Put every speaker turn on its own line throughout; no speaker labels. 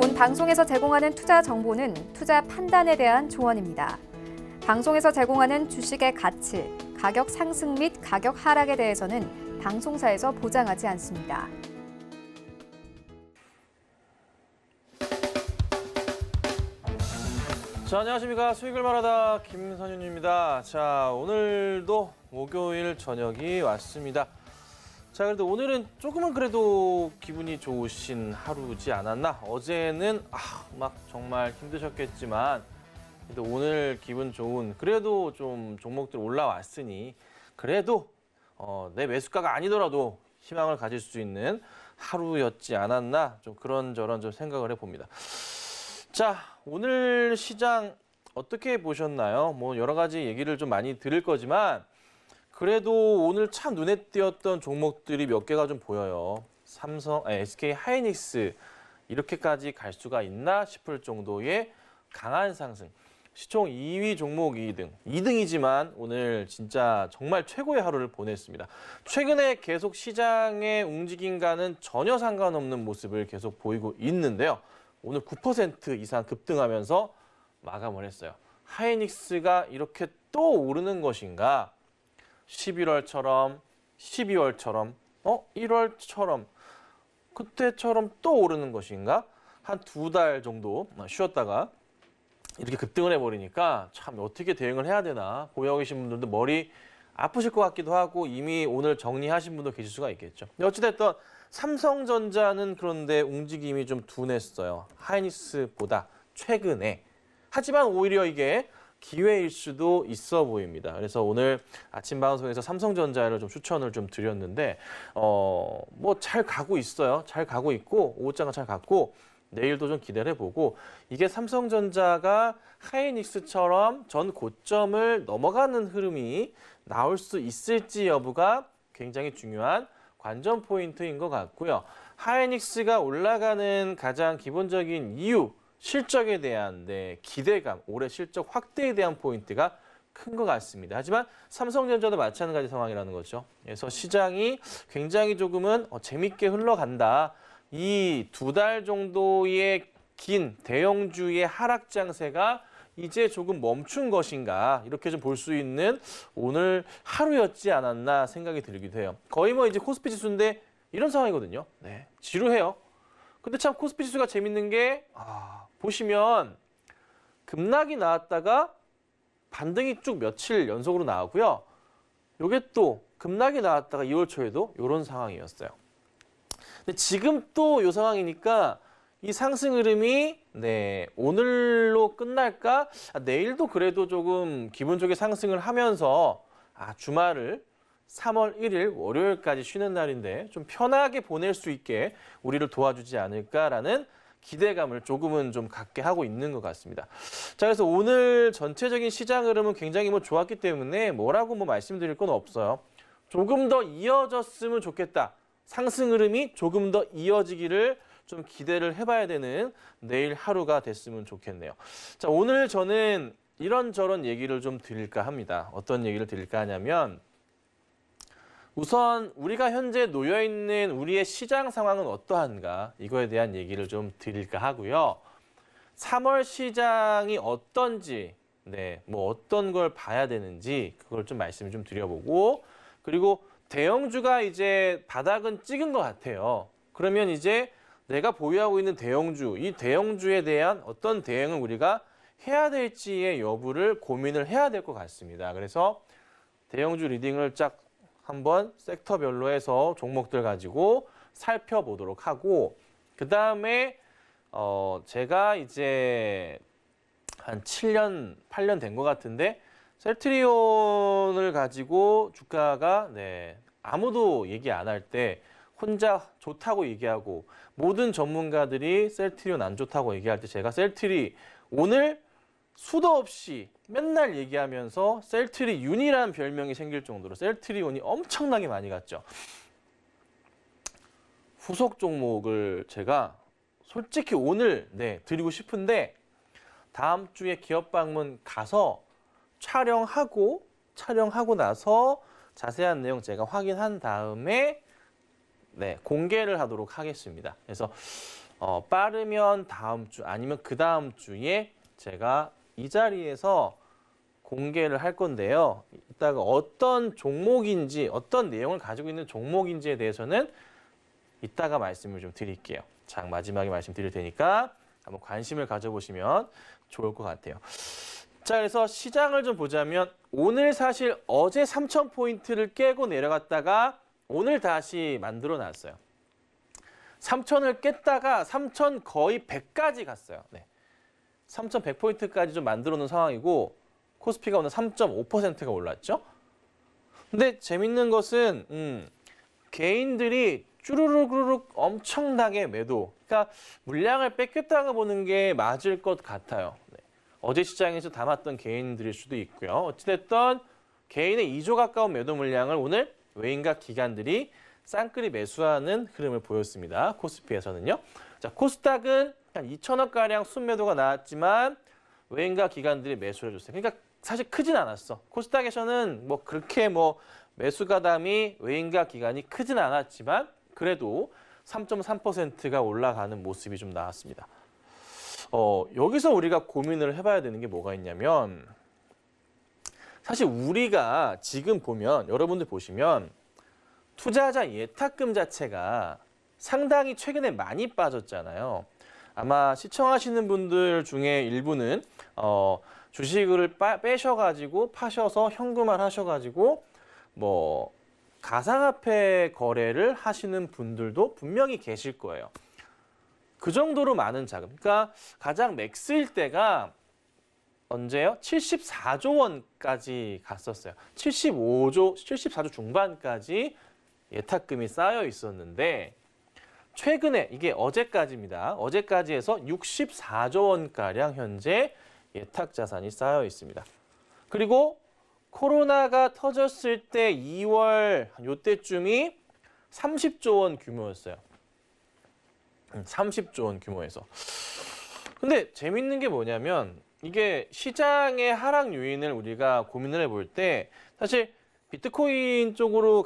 본 방송에서 제공하는 투자 정보는 투자 판단에 대한 조언입니다. 방송에서 제공하는 주식의 가치, 가격 상승 및 가격 하락에 대해서는 방송사에서 보장하지 않습니다.
자, 안녕하십니까. 수익을 말하다 김선윤입니다. 자, 오늘도 목요일 저녁이 왔습니다. 자, 그래도 오늘은 조금은 그래도 기분이 좋으신 하루지 않았나? 어제는 막 정말 힘드셨겠지만 그래도 오늘 기분 좋은 그래도 좀 종목들 올라왔으니 그래도 내 매수가가 아니더라도 희망을 가질 수 있는 하루였지 않았나? 좀 그런저런 좀 생각을 해봅니다. 자, 오늘 시장 어떻게 보셨나요? 뭐 여러 가지 얘기를 좀 많이 들을 거지만 그래도 오늘 참 눈에 띄었던 종목들이 몇 개가 좀 보여요. SK 하이닉스 이렇게까지 갈 수가 있나 싶을 정도의 강한 상승. 시총 2위 종목 2등. 2등이지만 오늘 진짜 정말 최고의 하루를 보냈습니다. 최근에 계속 시장의 움직임과는 전혀 상관없는 모습을 계속 보이고 있는데요. 오늘 9% 이상 급등하면서 마감을 했어요. 하이닉스가 이렇게 또 오르는 것인가? 11월처럼, 12월처럼, 1월처럼, 그때처럼 또 오르는 것인가? 한 2달 정도 쉬었다가 이렇게 급등을 해버리니까 참 어떻게 대응을 해야 되나? 보유하고 계신 분들도 머리 아프실 것 같기도 하고 이미 오늘 정리하신 분도 계실 수가 있겠죠. 어찌됐든 삼성전자는 그런데 움직임이 좀 둔했어요. 하이닉스보다 최근에. 하지만 오히려 이게 기회일 수도 있어 보입니다. 그래서 오늘 아침 방송에서 삼성전자를 좀 추천을 좀 드렸는데 뭐 잘 가고 있어요. 잘 가고 있고 오후장은 잘 갔고 내일도 좀 기대를 해보고 이게 삼성전자가 하이닉스처럼 전 고점을 넘어가는 흐름이 나올 수 있을지 여부가 굉장히 중요한 관전 포인트인 것 같고요. 하이닉스가 올라가는 가장 기본적인 이유, 실적에 대한 기대감, 올해 실적 확대에 대한 포인트가 큰 것 같습니다. 하지만 삼성전자도 마찬가지 상황이라는 거죠. 그래서 시장이 굉장히 조금은 재밌게 흘러간다. 이 2달 정도의 긴 대형주의 하락 장세가 이제 조금 멈춘 것인가 이렇게 좀 볼 수 있는 오늘 하루였지 않았나 생각이 들기도 해요. 거의 뭐 이제 코스피 지수인데 이런 상황이거든요. 네, 지루해요. 근데 참 코스피 지수가 재밌는 게 보시면 급락이 나왔다가 반등이 쭉 며칠 연속으로 나오고요. 요게 또 급락이 나왔다가 2월 초에도 이런 상황이었어요. 근데 지금 또 이 상황이니까 이 상승 흐름이 오늘로 끝날까? 내일도 그래도 조금 기분 좋게 상승을 하면서 주말을 3월 1일 월요일까지 쉬는 날인데 좀 편하게 보낼 수 있게 우리를 도와주지 않을까라는 기대감을 조금은 좀 갖게 하고 있는 것 같습니다. 자, 그래서 오늘 전체적인 시장 흐름은 굉장히 좋았기 때문에 뭐라고 말씀드릴 건 없어요. 조금 더 이어졌으면 좋겠다. 상승 흐름이 조금 더 이어지기를 좀 기대를 해봐야 되는 내일 하루가 됐으면 좋겠네요. 자, 오늘 저는 이런저런 얘기를 좀 드릴까 합니다. 어떤 얘기를 드릴까 하냐면 우선 우리가 현재 놓여있는 우리의 시장 상황은 어떠한가 이거에 대한 얘기를 좀 드릴까 하고요. 3월 시장이 어떤지 뭐 어떤 걸 봐야 되는지 그걸 좀 말씀을 좀 드려보고 그리고 대형주가 이제 바닥은 찍은 것 같아요. 그러면 이제 내가 보유하고 있는 대형주, 이 대형주에 대한 어떤 대응을 우리가 해야 될지의 여부를 고민을 해야 될 것 같습니다. 그래서 대형주 리딩을 쫙 한번 섹터별로 해서 종목들 가지고 살펴보도록 하고 그 다음에 제가 이제 한 7년, 8년 된 것 같은데 셀트리온을 가지고 주가가 아무도 얘기 안 할 때 혼자 좋다고 얘기하고 모든 전문가들이 셀트리온 안 좋다고 얘기할 때 제가 셀트리 오늘 수도 없이 맨날 얘기하면서 셀트리윤이라는 별명이 생길 정도로 셀트리온이 엄청나게 많이 갔죠. 후속 종목을 제가 솔직히 오늘 드리고 싶은데 다음 주에 기업 방문 가서 촬영하고 나서 자세한 내용 제가 확인한 다음에 공개를 하도록 하겠습니다. 그래서 빠르면 다음 주 아니면 그 다음 주에 제가 이 자리에서 공개를 할 건데요. 이따가 어떤 종목인지 어떤 내용을 가지고 있는 종목인지에 대해서는 이따가 말씀을 좀 드릴게요. 자, 마지막에 말씀드릴 테니까 한번 관심을 가져보시면 좋을 것 같아요. 자, 그래서 시장을 좀 보자면 오늘 사실 어제 3,000포인트를 깨고 내려갔다가 오늘 다시 만들어 놨어요. 3,000을 깼다가 3,000 거의 100까지 갔어요. 네. 3,100포인트까지 좀 만들어 놓은 상황이고 코스피가 오늘 3.5%가 올랐죠. 근데 재밌는 것은 개인들이 쭈루룩 엄청나게 매도, 그러니까 물량을 뺏겼다가 보는 게 맞을 것 같아요. 네. 어제 시장에서 담았던 개인들일 수도 있고요. 어찌됐든 개인의 2조 가까운 매도 물량을 오늘 외인과 기관들이 쌍끌이 매수하는 흐름을 보였습니다. 코스피에서는요. 자, 코스닥은 한 2천억가량 순매도가 나왔지만 외인과 기관들이 매수를 해줬어요. 그러니까 사실 크진 않았어. 코스닥에서는 뭐 그렇게 뭐 매수 가담이 외인과 기관이 크진 않았지만 그래도 3.3%가 올라가는 모습이 좀 나왔습니다. 여기서 우리가 고민을 해봐야 되는 게 뭐가 있냐면 사실 우리가 지금 보면 여러분들 보시면 투자자 예탁금 자체가 상당히 최근에 많이 빠졌잖아요. 아마 시청하시는 분들 중에 일부는 주식을 빼셔가지고 파셔서 현금화 하셔가지고 뭐 가상화폐 거래를 하시는 분들도 분명히 계실 거예요. 그 정도로 많은 자금. 그러니까 가장 맥스일 때가 언제요? 74조 원까지 갔었어요. 74조 중반까지 예탁금이 쌓여 있었는데 최근에 이게 어제까지입니다. 어제까지 해서 64조 원가량 현재 예탁 자산이 쌓여 있습니다. 그리고 코로나가 터졌을 때 2월 요때쯤이 30조 원 규모였어요. 30조 원 규모에서. 근데 재밌는 게 뭐냐면 이게 시장의 하락 요인을 우리가 고민을 해볼 때 사실 비트코인 쪽으로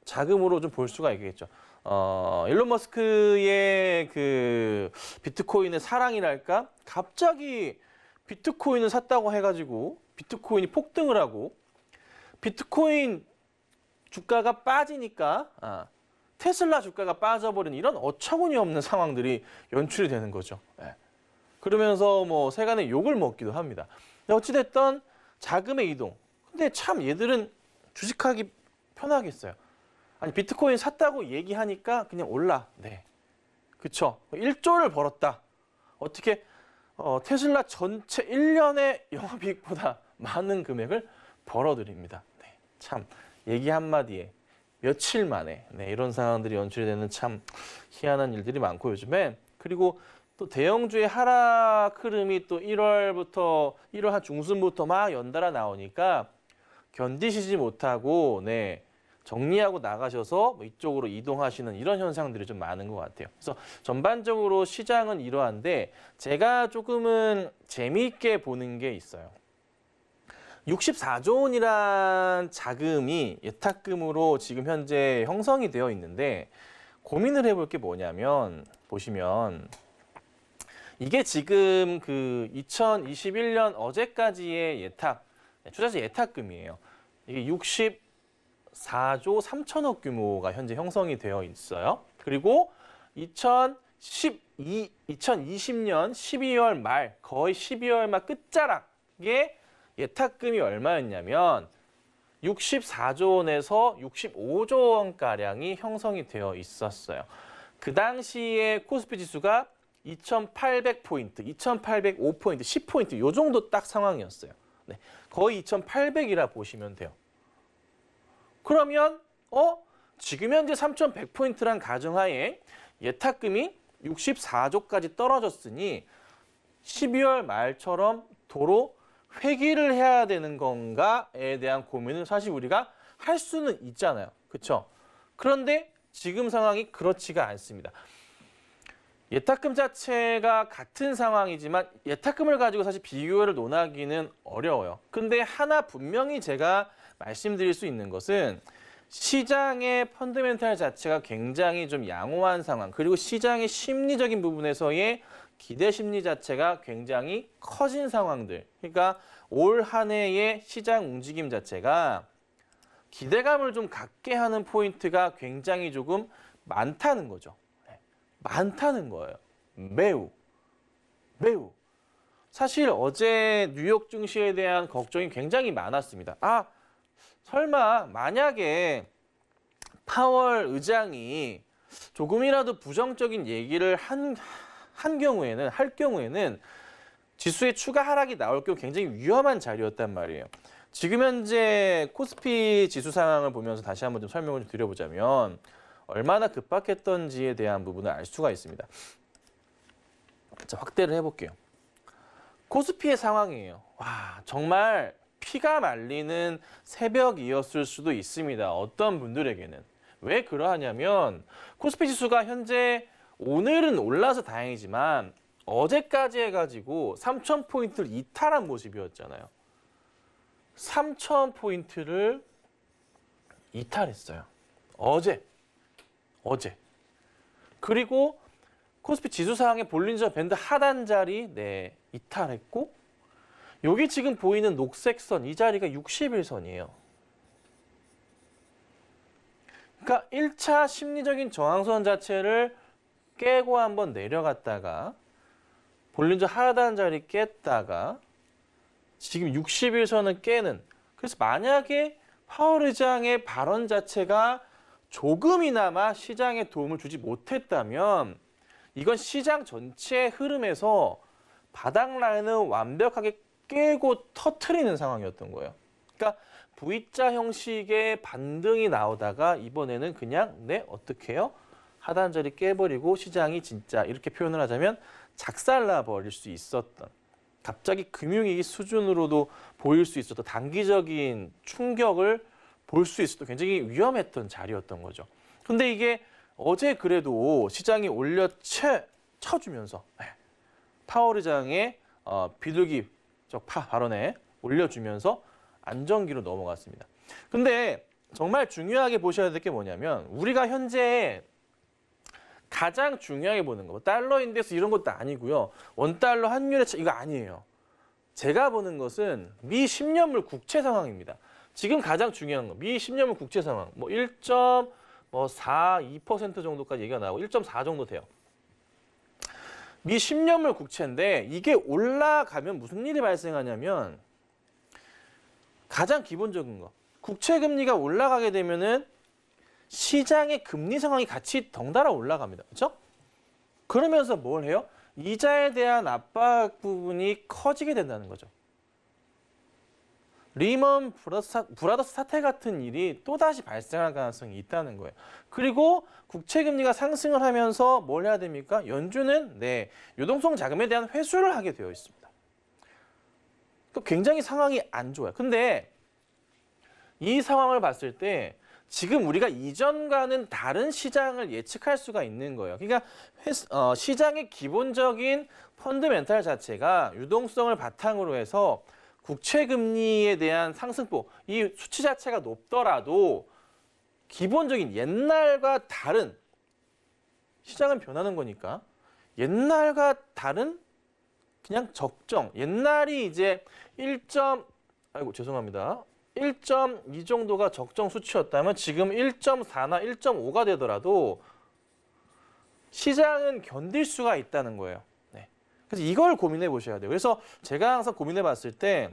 자금으로 좀 볼 수가 있겠죠. 일론 머스크의 그 비트코인의 사랑이랄까? 갑자기 비트코인을 샀다고 해가지고 비트코인이 폭등을 하고 비트코인 주가가 빠지니까 테슬라 주가가 빠져버리는 이런 어처구니 없는 상황들이 연출이 되는 거죠. 네. 그러면서 뭐 세간의 욕을 먹기도 합니다. 어찌됐든 자금의 이동. 근데 참 얘들은 주식하기 편하겠어요. 아니 비트코인 샀다고 얘기하니까 그냥 올라. 네, 그쵸. 1조를 벌었다. 어떻게 테슬라 전체 1년의 영업이익보다 많은 금액을 벌어들입니다. 네, 참 얘기 한마디에 며칠 만에 이런 상황들이 연출이 되는 참 희한한 일들이 많고 요즘에 그리고 또 대형주의 하락 흐름이 또 1월 한 중순부터 막 연달아 나오니까 견디시지 못하고 정리하고 나가셔서 이쪽으로 이동하시는 이런 현상들이 좀 많은 것 같아요. 그래서 전반적으로 시장은 이러한데 제가 조금은 재미있게 보는 게 있어요. 64조 원이란 자금이 예탁금으로 지금 현재 형성이 되어 있는데 고민을 해볼 게 뭐냐면 보시면 이게 지금 그 2021년 어제까지의 투자자 예탁금이에요. 이게 64조 3천억 규모가 현재 형성이 되어 있어요. 그리고 2020년 12월 말, 거의 12월 말 끝자락에 예탁금이 얼마였냐면 64조 원에서 65조 원가량이 형성이 되어 있었어요. 그 당시에 코스피 지수가 2,800포인트, 2,805포인트, 10포인트 요 정도 딱 상황이었어요. 네, 거의 2,800이라 보시면 돼요. 그러면 지금 현재 3,100포인트란 가정하에 예탁금이 64조까지 떨어졌으니 12월 말처럼 도로 회귀를 해야 되는 건가에 대한 고민을 사실 우리가 할 수는 있잖아요. 그렇죠? 그런데 지금 상황이 그렇지가 않습니다. 예탁금 자체가 같은 상황이지만 예탁금을 가지고 사실 비교를 논하기는 어려워요. 근데 하나 분명히 제가 말씀드릴 수 있는 것은 시장의 펀더멘탈 자체가 굉장히 좀 양호한 상황, 그리고 시장의 심리적인 부분에서의 기대 심리 자체가 굉장히 커진 상황들. 그러니까 올 한 해의 시장 움직임 자체가 기대감을 좀 갖게 하는 포인트가 굉장히 조금 많다는 거죠. 많다는 거예요. 매우. 사실 어제 뉴욕 증시에 대한 걱정이 굉장히 많았습니다. 설마 만약에 파월 의장이 조금이라도 부정적인 얘기를 할 경우에는 지수의 추가 하락이 나올 경우 굉장히 위험한 자리였단 말이에요. 지금 현재 코스피 지수 상황을 보면서 다시 한번 좀 설명을 좀 드려보자면 얼마나 급박했던지에 대한 부분을 알 수가 있습니다. 자, 확대를 해볼게요. 코스피의 상황이에요. 와, 정말 피가 말리는 새벽이었을 수도 있습니다. 어떤 분들에게는. 왜 그러하냐면 코스피 지수가 현재 오늘은 올라서 다행이지만 어제까지 해가지고 3,000포인트를 이탈한 모습이었잖아요. 3,000포인트를 이탈했어요. 어제. 그리고 코스피 지수 상황의 볼린저 밴드 하단 자리 이탈했고, 여기 지금 보이는 녹색 선, 이 자리가 60일선이에요. 그러니까 1차 심리적인 저항선 자체를 깨고 한번 내려갔다가 볼린저 하단 자리 깼다가 지금 60일선을 깨는, 그래서 만약에 파월 의장의 발언 자체가 조금이나마 시장에 도움을 주지 못했다면 이건 시장 전체의 흐름에서 바닥 라인을 완벽하게 깨고 터트리는 상황이었던 거예요. 그러니까 V자 형식의 반등이 나오다가 이번에는 그냥 어떻게 해요? 하단 자리 깨버리고 시장이 진짜 이렇게 표현을 하자면 작살나 버릴 수 있었던, 갑자기 금융위기 수준으로도 보일 수 있었던 단기적인 충격을 볼 수 있었던 굉장히 위험했던 자리였던 거죠. 근데 이게 어제 그래도 시장이 쳐주면서 파월 의장의 비둘기적 발언에 올려주면서 안정기로 넘어갔습니다. 근데 정말 중요하게 보셔야 될 게 뭐냐면 우리가 현재 가장 중요하게 보는 거, 달러 인덱스 이런 것도 아니고요. 원달러 환율의 이거 아니에요. 제가 보는 것은 미 10년물 국채 상황입니다. 지금 가장 중요한 거, 미 10년물 국채 상황. 1.42% 정도까지 얘기가 나오고 1.4 정도 돼요. 미 10년물 국채인데 이게 올라가면 무슨 일이 발생하냐면 가장 기본적인 거, 국채 금리가 올라가게 되면은 시장의 금리 상황이 같이 덩달아 올라갑니다. 그렇죠? 그러면서 뭘 해요? 이자에 대한 압박 부분이 커지게 된다는 거죠. 리먼 브라더스 사태 같은 일이 또다시 발생할 가능성이 있다는 거예요. 그리고 국채 금리가 상승을 하면서 뭘 해야 됩니까? 연준은 유동성 자금에 대한 회수를 하게 되어 있습니다. 굉장히 상황이 안 좋아요. 근데 이 상황을 봤을 때 지금 우리가 이전과는 다른 시장을 예측할 수가 있는 거예요. 그러니까 시장의 기본적인 펀드멘탈 자체가 유동성을 바탕으로 해서 국채 금리에 대한 상승폭, 이 수치 자체가 높더라도 기본적인 옛날과 다른, 시장은 변하는 거니까 옛날과 다른 그냥 적정, 옛날이 이제 1.2 정도가 적정 수치였다면 지금 1.4나 1.5가 되더라도 시장은 견딜 수가 있다는 거예요. 그래서 이걸 고민해 보셔야 돼요. 그래서 제가 항상 고민해 봤을 때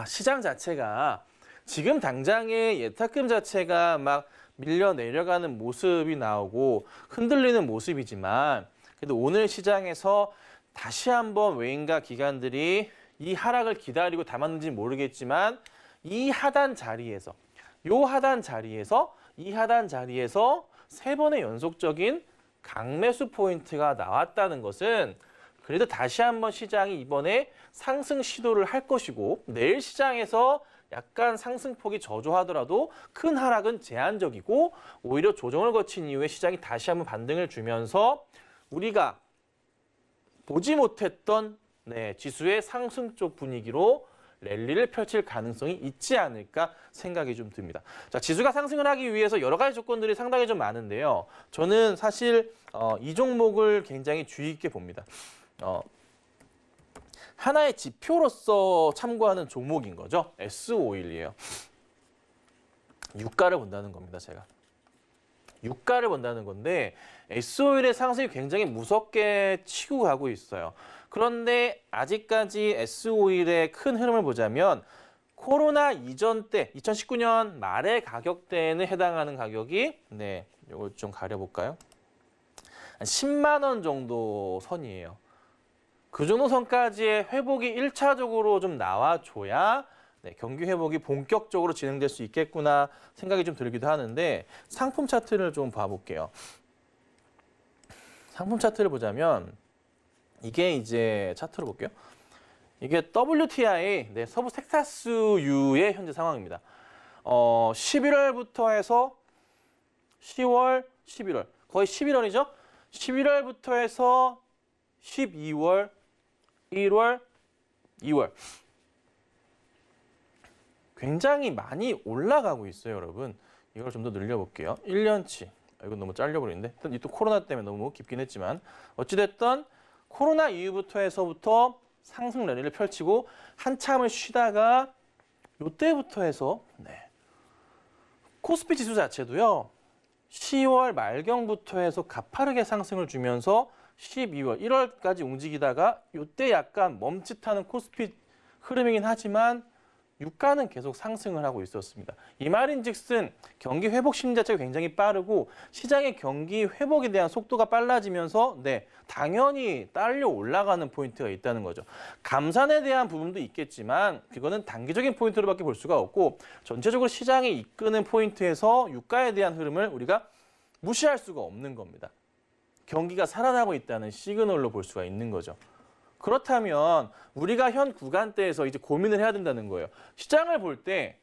시장 자체가 지금 당장의 예탁금 자체가 막 밀려 내려가는 모습이 나오고 흔들리는 모습이지만 그래도 오늘 시장에서 다시 한번 외인과 기관들이 이 하락을 기다리고 담았는지 모르겠지만 이 하단 자리에서 세 번의 연속적인 강매수 포인트가 나왔다는 것은 그래도 다시 한번 시장이 이번에 상승 시도를 할 것이고 내일 시장에서 약간 상승폭이 저조하더라도 큰 하락은 제한적이고 오히려 조정을 거친 이후에 시장이 다시 한번 반등을 주면서 우리가 보지 못했던 지수의 상승 쪽 분위기로 랠리를 펼칠 가능성이 있지 않을까 생각이 좀 듭니다. 자, 지수가 상승을 하기 위해서 여러 가지 조건들이 상당히 좀 많은데요. 저는 사실 이 종목을 굉장히 주의 있게 봅니다. 하나의 지표로서 참고하는 종목인 거죠. S51이에요. 유가를 본다는 겁니다, 제가. 유가를 본다는 건데 S51의 상승이 굉장히 무섭게 치고 가고 있어요. 그런데 아직까지 S51의 큰 흐름을 보자면 코로나 이전 때 2019년 말의 가격대에는 해당하는 가격이 이걸 좀 가려볼까요? 한 10만 원 정도 선이에요. 그 정도 선까지의 회복이 1차적으로 좀 나와줘야 경기 회복이 본격적으로 진행될 수 있겠구나 생각이 좀 들기도 하는데 상품 차트를 좀 봐볼게요. 상품 차트를 보자면 이게 이제 차트로 볼게요. 이게 WTI 서부 텍사스유의 현재 상황입니다. 11월부터 해서 10월, 11월 거의 11월이죠. 11월부터 해서 12월, 1월, 2월 굉장히 많이 올라가고 있어요, 여러분. 이걸 좀 더 늘려볼게요. 1년치. 이건 너무 잘려버리는데. 일단 이 또 코로나 때문에 너무 깊긴 했지만 어찌됐든 코로나 이후부터 해서부터 상승 랠리를 펼치고 한참을 쉬다가 이때부터 해서 코스피 지수 자체도요. 10월 말경부터 해서 가파르게 상승을 주면서 12월, 1월까지 움직이다가 이때 약간 멈칫하는 코스피 흐름이긴 하지만 유가는 계속 상승을 하고 있었습니다. 이 말인즉슨 경기 회복 심리 자체가 굉장히 빠르고 시장의 경기 회복에 대한 속도가 빨라지면서 당연히 딸려 올라가는 포인트가 있다는 거죠. 감산에 대한 부분도 있겠지만 그거는 단기적인 포인트로밖에 볼 수가 없고 전체적으로 시장이 이끄는 포인트에서 유가에 대한 흐름을 우리가 무시할 수가 없는 겁니다. 경기가 살아나고 있다는 시그널로 볼 수가 있는 거죠. 그렇다면 우리가 현 구간대에서 이제 고민을 해야 된다는 거예요. 시장을 볼 때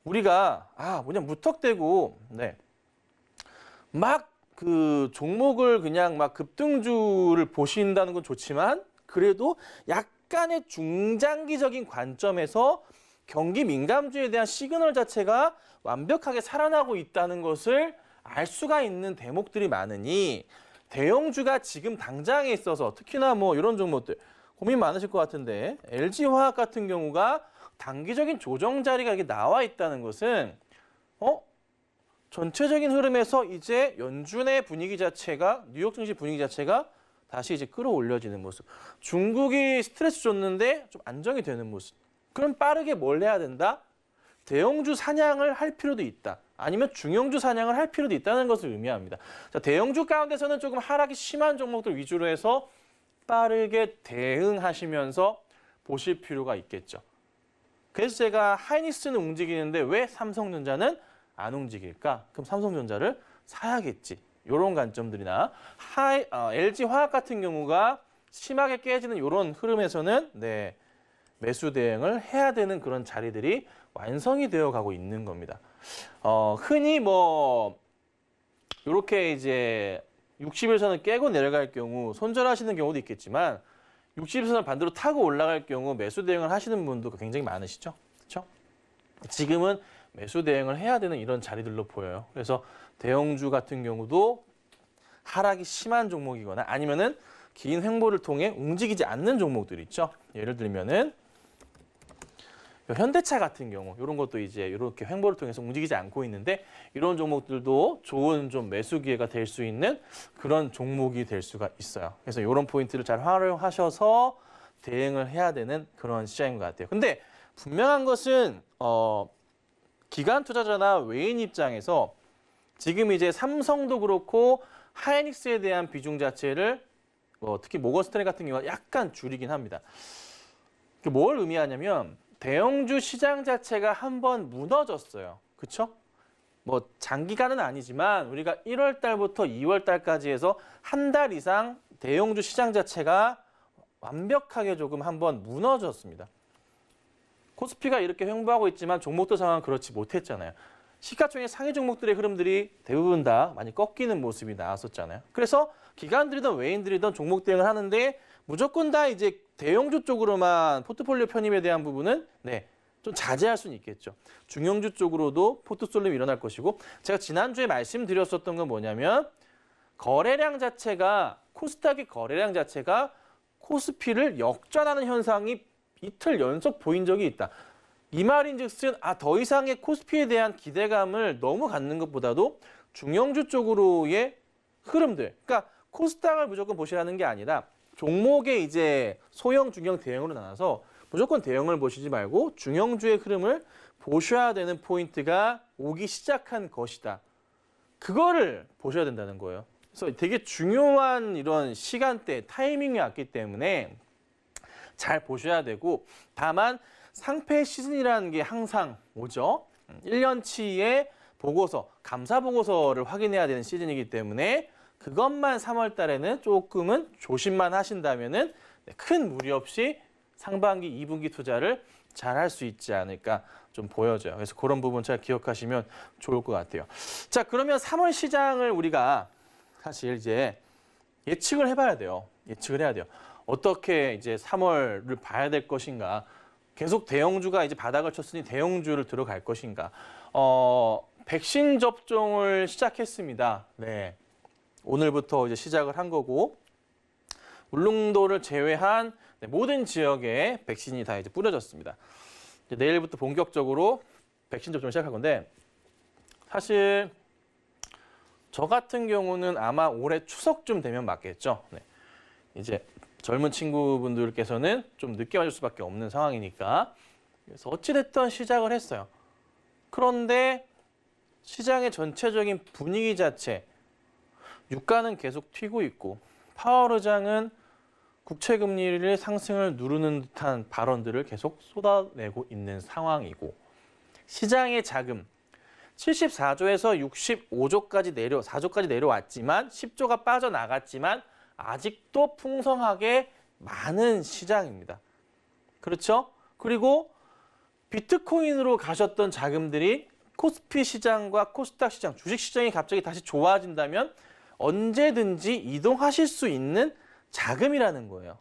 우리가 무턱대고 막 그 종목을 그냥 막 급등주를 보신다는 건 좋지만 그래도 약간의 중장기적인 관점에서 경기 민감주에 대한 시그널 자체가 완벽하게 살아나고 있다는 것을 알 수가 있는 대목들이 많으니 대형주가 지금 당장에 있어서 특히나 이런 종목들 고민 많으실 것 같은데 LG화학 같은 경우가 단기적인 조정 자리가 이렇게 나와 있다는 것은 전체적인 흐름에서 이제 연준의 분위기 자체가 뉴욕 증시 분위기 자체가 다시 이제 끌어올려지는 모습. 중국이 스트레스 줬는데 좀 안정이 되는 모습. 그럼 빠르게 뭘 해야 된다? 대형주 사냥을 할 필요도 있다. 아니면 중형주 사냥을 할 필요도 있다는 것을 의미합니다. 자, 대형주 가운데서는 조금 하락이 심한 종목들 위주로 해서 빠르게 대응하시면서 보실 필요가 있겠죠. 그래서 제가 하이닉스는 움직이는데 왜 삼성전자는 안 움직일까? 그럼 삼성전자를 사야겠지. 이런 관점들이나 LG화학 같은 경우가 심하게 깨지는 이런 흐름에서는 매수 대응을 해야 되는 그런 자리들이 완성이 되어 가고 있는 겁니다. 흔히 이렇게 이제 60일선을 깨고 내려갈 경우 손절하시는 경우도 있겠지만 60일선을 반대로 타고 올라갈 경우 매수 대응을 하시는 분도 굉장히 많으시죠. 그렇죠? 지금은 매수 대응을 해야 되는 이런 자리들로 보여요. 그래서 대형주 같은 경우도 하락이 심한 종목이거나 아니면은 긴 횡보를 통해 움직이지 않는 종목들 있죠. 예를 들면은 현대차 같은 경우 이런 것도 이제 이렇게 횡보를 통해서 움직이지 않고 있는데 이런 종목들도 좋은 좀 매수 기회가 될 수 있는 그런 종목이 될 수가 있어요. 그래서 이런 포인트를 잘 활용하셔서 대응을 해야 되는 그런 시장인 것 같아요. 근데 분명한 것은 기관 투자자나 외인 입장에서 지금 이제 삼성도 그렇고 하이닉스에 대한 비중 자체를 특히 모건 스탠리 같은 경우가 약간 줄이긴 합니다. 뭘 의미하냐면 대형주 시장 자체가 한번 무너졌어요. 그렇죠? 장기간은 아니지만 우리가 1월 달부터 2월 달까지 해서 한 달 이상 대형주 시장 자체가 완벽하게 조금 한번 무너졌습니다. 코스피가 이렇게 횡보하고 있지만 종목들 상황은 그렇지 못했잖아요. 시가총액 상위 종목들의 흐름들이 대부분 다 많이 꺾이는 모습이 나왔었잖아요. 그래서 기관들이든 외인들이든 종목 대응을 하는데 무조건 다 이제 대형주 쪽으로만 포트폴리오 편입에 대한 부분은 좀 자제할 수는 있겠죠. 중형주 쪽으로도 포트 쏠림이 일어날 것이고 제가 지난주에 말씀드렸었던 건 뭐냐면 거래량 자체가 코스닥의 거래량 자체가 코스피를 역전하는 현상이 이틀 연속 보인 적이 있다. 이 말인즉슨 더 이상의 코스피에 대한 기대감을 너무 갖는 것보다도 중형주 쪽으로의 흐름들, 그러니까 코스닥을 무조건 보시라는 게 아니라 종목의 이제 소형, 중형, 대형으로 나눠서 무조건 대형을 보시지 말고 중형주의 흐름을 보셔야 되는 포인트가 오기 시작한 것이다. 그거를 보셔야 된다는 거예요. 그래서 되게 중요한 이런 시간대, 타이밍이 왔기 때문에 잘 보셔야 되고 다만 상패 시즌이라는 게 항상 오죠. 1년치의 보고서, 감사 보고서를 확인해야 되는 시즌이기 때문에 그것만 3월 달에는 조금은 조심만 하신다면은 큰 무리 없이 상반기, 2분기 투자를 잘 할 수 있지 않을까 좀 보여져요. 그래서 그런 부분 잘 기억하시면 좋을 것 같아요. 자, 그러면 3월 시장을 우리가 사실 이제 예측을 해봐야 돼요. 예측을 해야 돼요. 어떻게 이제 3월을 봐야 될 것인가. 계속 대형주가 이제 바닥을 쳤으니 대형주를 들어갈 것인가. 백신 접종을 시작했습니다. 네. 오늘부터 이제 시작을 한 거고 울릉도를 제외한 모든 지역에 백신이 다 이제 뿌려졌습니다. 이제 내일부터 본격적으로 백신 접종을 시작할 건데 사실 저 같은 경우는 아마 올해 추석쯤 되면 맞겠죠. 네. 이제 젊은 친구분들께서는 좀 늦게 맞을 수밖에 없는 상황이니까 그래서 어찌됐든 시작을 했어요. 그런데 시장의 전체적인 분위기 자체 유가는 계속 튀고 있고 파월 의장은 국채 금리를 상승을 누르는 듯한 발언들을 계속 쏟아내고 있는 상황이고 시장의 자금 74조에서 65조까지 4조까지 내려왔지만 10조가 빠져나갔지만 아직도 풍성하게 많은 시장입니다. 그렇죠? 그리고 비트코인으로 가셨던 자금들이 코스피 시장과 코스닥 시장, 주식 시장이 갑자기 다시 좋아진다면 언제든지 이동하실 수 있는 자금이라는 거예요.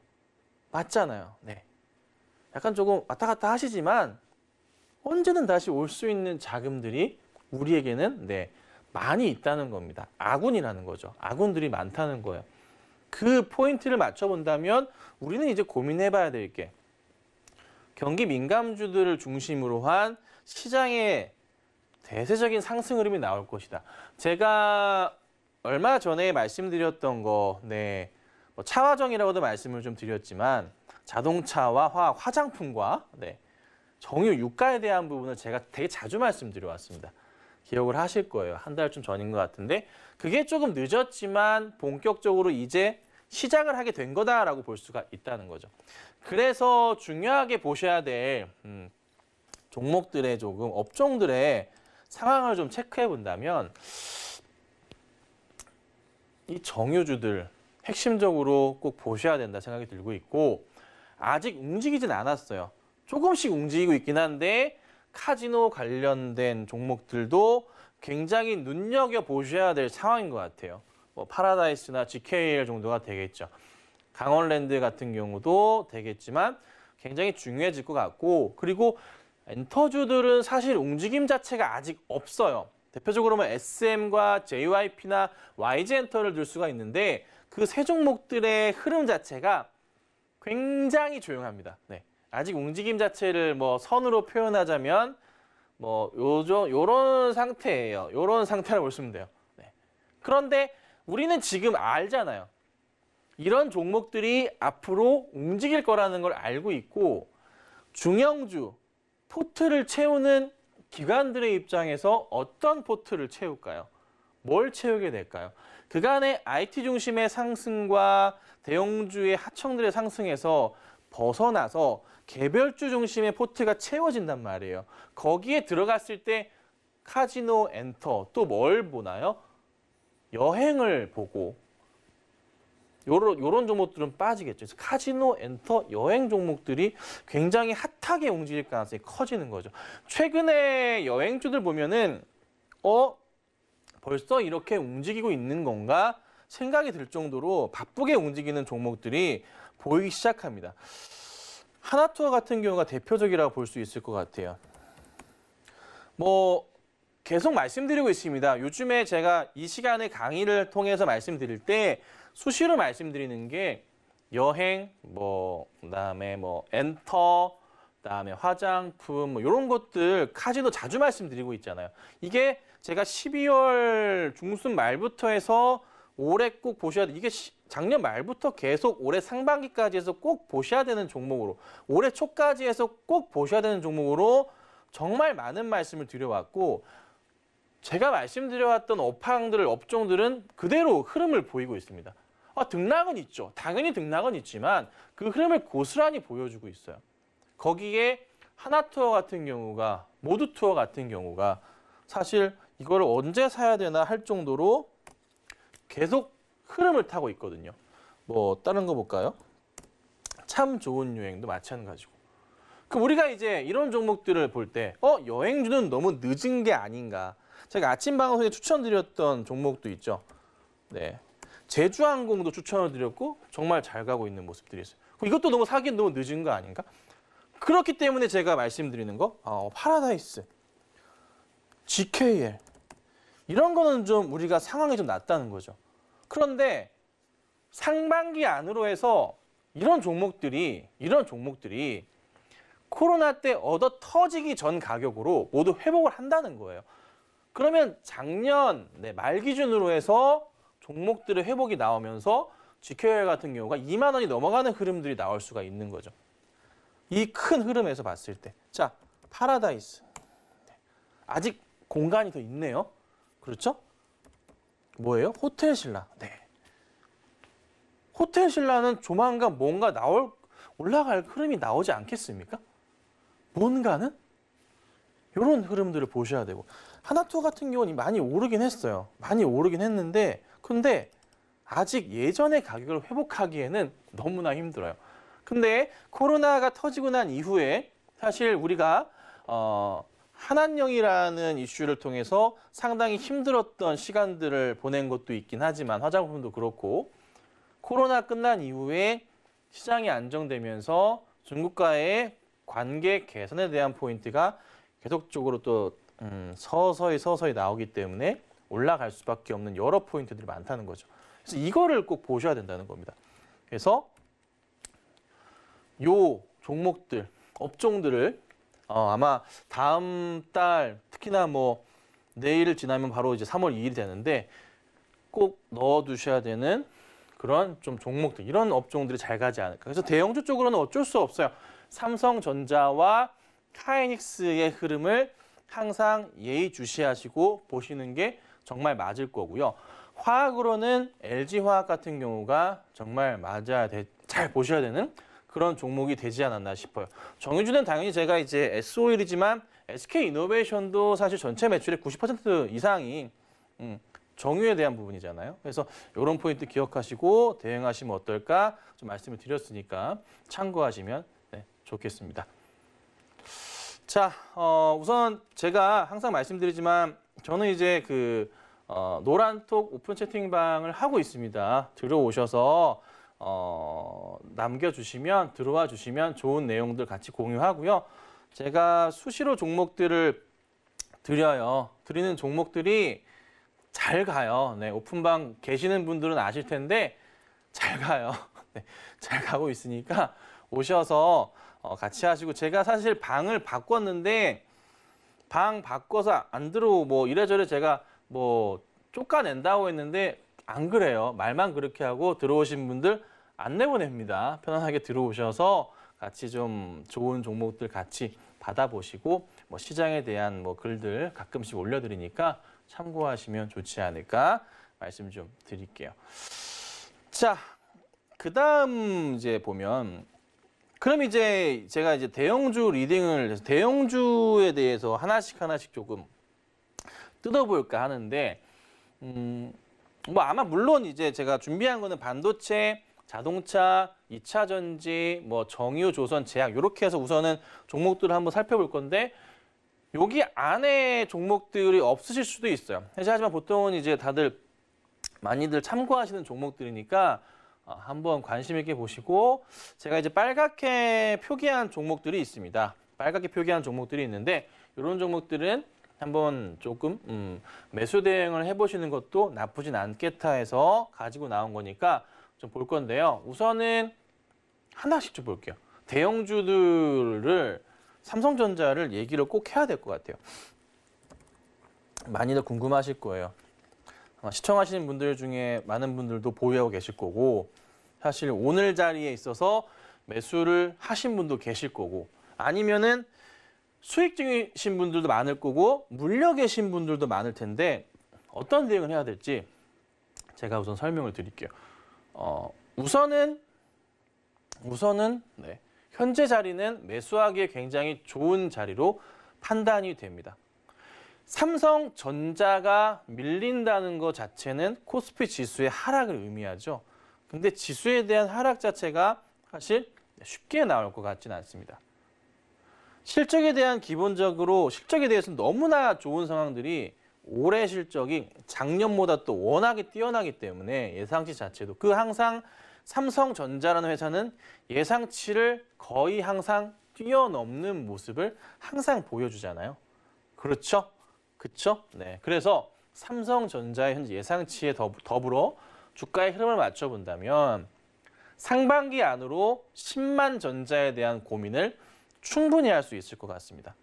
맞잖아요. 네. 약간 조금 왔다 갔다 하시지만 언제든 다시 올 수 있는 자금들이 우리에게는 많이 있다는 겁니다. 아군이라는 거죠. 아군들이 많다는 거예요. 그 포인트를 맞춰본다면 우리는 이제 고민해봐야 될 게 경기 민감주들을 중심으로 한 시장의 대세적인 상승 흐름이 나올 것이다. 제가 얼마 전에 말씀드렸던 거, 뭐 차화정이라고도 말씀을 좀 드렸지만 자동차와 화학, 화장품과 정유 유가에 대한 부분을 제가 되게 자주 말씀드려왔습니다. 기억을 하실 거예요. 한 달쯤 전인 것 같은데 그게 조금 늦었지만 본격적으로 이제 시작을 하게 된 거다라고 볼 수가 있다는 거죠. 그래서 중요하게 보셔야 될 종목들의 조금 업종들의 상황을 좀 체크해 본다면 이 정유주들 핵심적으로 꼭 보셔야 된다 생각이 들고 있고 아직 움직이진 않았어요. 조금씩 움직이고 있긴 한데 카지노 관련된 종목들도 굉장히 눈여겨보셔야 될 상황인 것 같아요. 뭐 파라다이스나 GKL 정도가 되겠죠. 강원랜드 같은 경우도 되겠지만 굉장히 중요해질 것 같고 그리고 엔터주들은 사실 움직임 자체가 아직 없어요. 대표적으로는 SM과 JYP나 YG엔터를 들 수가 있는데 그 세 종목들의 흐름 자체가 굉장히 조용합니다. 아직 움직임 자체를 뭐 선으로 표현하자면 뭐 요런 상태예요. 요런 상태라고 보시면 돼요. 그런데 우리는 지금 알잖아요. 이런 종목들이 앞으로 움직일 거라는 걸 알고 있고 중형주, 포트를 채우는 기관들의 입장에서 어떤 포트를 채울까요? 뭘 채우게 될까요? 그간의 IT 중심의 상승과 대형주의 하청들의 상승에서 벗어나서 개별주 중심의 포트가 채워진단 말이에요. 거기에 들어갔을 때 카지노, 엔터 또 뭘 보나요? 여행을 보고 요런 종목들은 빠지겠죠. 그래서 카지노, 엔터, 여행 종목들이 굉장히 핫하게 움직일 가능성이 커지는 거죠. 최근에 여행주들 보면은 벌써 이렇게 움직이고 있는 건가 생각이 들 정도로 바쁘게 움직이는 종목들이 보이기 시작합니다. 하나투어 같은 경우가 대표적이라고 볼 수 있을 것 같아요. 뭐 계속 말씀드리고 있습니다. 요즘에 제가 이 시간에 강의를 통해서 말씀드릴 때 수시로 말씀드리는 게 여행, 그다음에 엔터, 그다음에 화장품 이런 것들 카지노 자주 말씀드리고 있잖아요. 이게 제가 12월 중순 말부터 해서 올해 꼭 보셔야 돼. 이게 작년 말부터 계속 올해 상반기까지 해서 꼭 보셔야 되는 종목으로, 올해 초까지 해서 꼭 보셔야 되는 종목으로 정말 많은 말씀을 드려왔고, 제가 말씀드려왔던 업종들은 그대로 흐름을 보이고 있습니다. 등락은 있죠. 당연히 등락은 있지만 그 흐름을 고스란히 보여주고 있어요. 거기에 하나투어 같은 경우가, 모두투어 같은 경우가 사실 이걸 언제 사야 되나 할 정도로 계속 흐름을 타고 있거든요. 다른 거 볼까요? 참 좋은 여행도 마찬가지고. 그럼 우리가 이제 이런 종목들을 볼 때, 여행주는 너무 늦은 게 아닌가. 제가 아침 방송에 추천드렸던 종목도 있죠. 네. 제주항공도 추천을 드렸고, 정말 잘 가고 있는 모습들이 있어요. 이것도 너무 사기엔 너무 늦은 거 아닌가? 그렇기 때문에 제가 말씀드리는 거, 파라다이스, GKL, 이런 거는 좀 우리가 상황이 좀 낮다는 거죠. 그런데 상반기 안으로 해서 이런 종목들이 코로나 때 얻어 터지기 전 가격으로 모두 회복을 한다는 거예요. 그러면 작년 말 기준으로 해서 종목들의 회복이 나오면서 GKL 같은 경우가 2만 원이 넘어가는 흐름들이 나올 수가 있는 거죠. 이 큰 흐름에서 봤을 때. 자, 파라다이스. 아직 공간이 더 있네요. 그렇죠? 뭐예요? 호텔신라. 네. 호텔신라는 조만간 뭔가 올라갈 흐름이 나오지 않겠습니까? 뭔가는? 이런 흐름들을 보셔야 되고. 하나투어 같은 경우는 많이 오르긴 했어요. 많이 오르긴 했는데, 근데 아직 예전의 가격을 회복하기에는 너무나 힘들어요. 근데 코로나가 터지고 난 이후에 사실 우리가 한한령이라는 이슈를 통해서 상당히 힘들었던 시간들을 보낸 것도 있긴 하지만, 화장품도 그렇고, 코로나 끝난 이후에 시장이 안정되면서 중국과의 관계 개선에 대한 포인트가 계속적으로 또 서서히 나오기 때문에 올라갈 수밖에 없는 여러 포인트들이 많다는 거죠. 그래서 이거를 꼭 보셔야 된다는 겁니다. 그래서 요 종목들, 업종들을 아마 다음 달, 특히나 내일 지나면 바로 이제 3월 2일이 되는데 꼭 넣어두셔야 되는 그런 좀 종목들, 이런 업종들이 잘 가지 않을까. 그래서 대형주 쪽으로는 어쩔 수 없어요. 삼성전자와 카이닉스의 흐름을 항상 예의주시하시고 보시는 게 정말 맞을 거고요. 화학으로는 LG화학 같은 경우가 정말 잘 보셔야 되는 그런 종목이 되지 않았나 싶어요. 정유주는 당연히 제가 이제 S-오일이지만 SK이노베이션도 사실 전체 매출의 90% 이상이 정유에 대한 부분이잖아요. 그래서 이런 포인트 기억하시고 대응하시면 어떨까 좀 말씀을 드렸으니까 참고하시면 좋겠습니다. 자, 우선 제가 항상 말씀드리지만 저는 이제 노란톡 오픈 채팅방을 하고 있습니다. 들어오셔서 남겨주시면, 들어와 주시면 좋은 내용들 같이 공유하고요. 제가 수시로 종목들을 드려요. 드리는 종목들이 잘 가요. 네, 오픈방 계시는 분들은 아실 텐데 잘 가요. 네, 잘 가고 있으니까 오셔서 같이 하시고, 제가 사실 방을 바꿨는데 방 바꿔서 안 들어오고 이래저래 제가 쫓아낸다고 했는데 안 그래요. 말만 그렇게 하고 들어오신 분들 안 내보냅니다. 편안하게 들어오셔서 같이 좀 좋은 종목들 같이 받아보시고 시장에 대한 글들 가끔씩 올려드리니까 참고하시면 좋지 않을까 말씀 좀 드릴게요. 자, 그다음 이제 보면, 그럼 이제 제가 이제 대형주 리딩을 해서 대형주에 대해서 하나씩 조금 뜯어볼까 하는데, 아마 물론 이제 제가 준비한 거는 반도체, 자동차, 2차 전지, 정유, 조선, 제약 이렇게 해서 우선은 종목들을 한번 살펴볼 건데, 여기 안에 종목들이 없으실 수도 있어요. 하지만 보통은 이제 다들 많이들 참고하시는 종목들이니까 한번 관심 있게 보시고 제가 이제 빨갛게 표기한 종목들이 있습니다. 빨갛게 표기한 종목들이 있는데 이런 종목들은 한번 조금 매수 대응을 해보시는 것도 나쁘진 않겠다 해서 가지고 나온 거니까 좀 볼 건데요. 우선은 하나씩 좀 볼게요. 대형주들을 삼성전자를 얘기를 꼭 해야 될 것 같아요. 많이들 궁금하실 거예요. 시청하시는 분들 중에 많은 분들도 보유하고 계실 거고 사실 오늘 자리에 있어서 매수를 하신 분도 계실 거고 아니면은 수익 중이신 분들도 많을 거고 물려 계신 분들도 많을 텐데 어떤 대응을 해야 될지 제가 우선 설명을 드릴게요. 우선은 네, 현재 자리는 매수하기에 굉장히 좋은 자리로 판단이 됩니다. 삼성전자가 밀린다는 것 자체는 코스피 지수의 하락을 의미하죠. 근데 지수에 대한 하락 자체가 사실 쉽게 나올 것 같지는 않습니다. 실적에 대한 기본적으로 실적에 대해서는 너무나 좋은 상황들이 올해 실적이 작년보다 또 워낙에 뛰어나기 때문에 예상치 자체도 항상 삼성전자라는 회사는 예상치를 거의 항상 뛰어넘는 모습을 항상 보여주잖아요. 그렇죠? 그렇죠? 네. 그래서 삼성전자의 현재 예상치에 더불어 주가의 흐름을 맞춰본다면 상반기 안으로 10만 전자에 대한 고민을 충분히 할 수 있을 것 같습니다.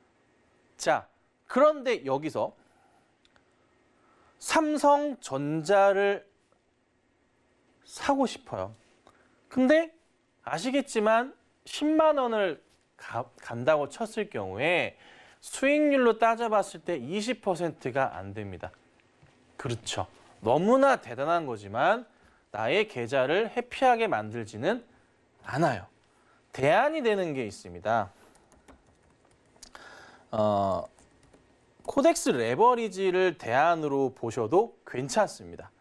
자, 그런데 여기서 삼성전자를 사고 싶어요. 근데 아시겠지만 10만 원을 간다고 쳤을 경우에 수익률로 따져봤을 때 20%가 안 됩니다. 그렇죠. 너무나 대단한 거지만 나의 계좌를 해피하게 만들지는 않아요. 대안이 되는 게 있습니다. 코덱스 레버리지를 대안으로 보셔도 괜찮습니다.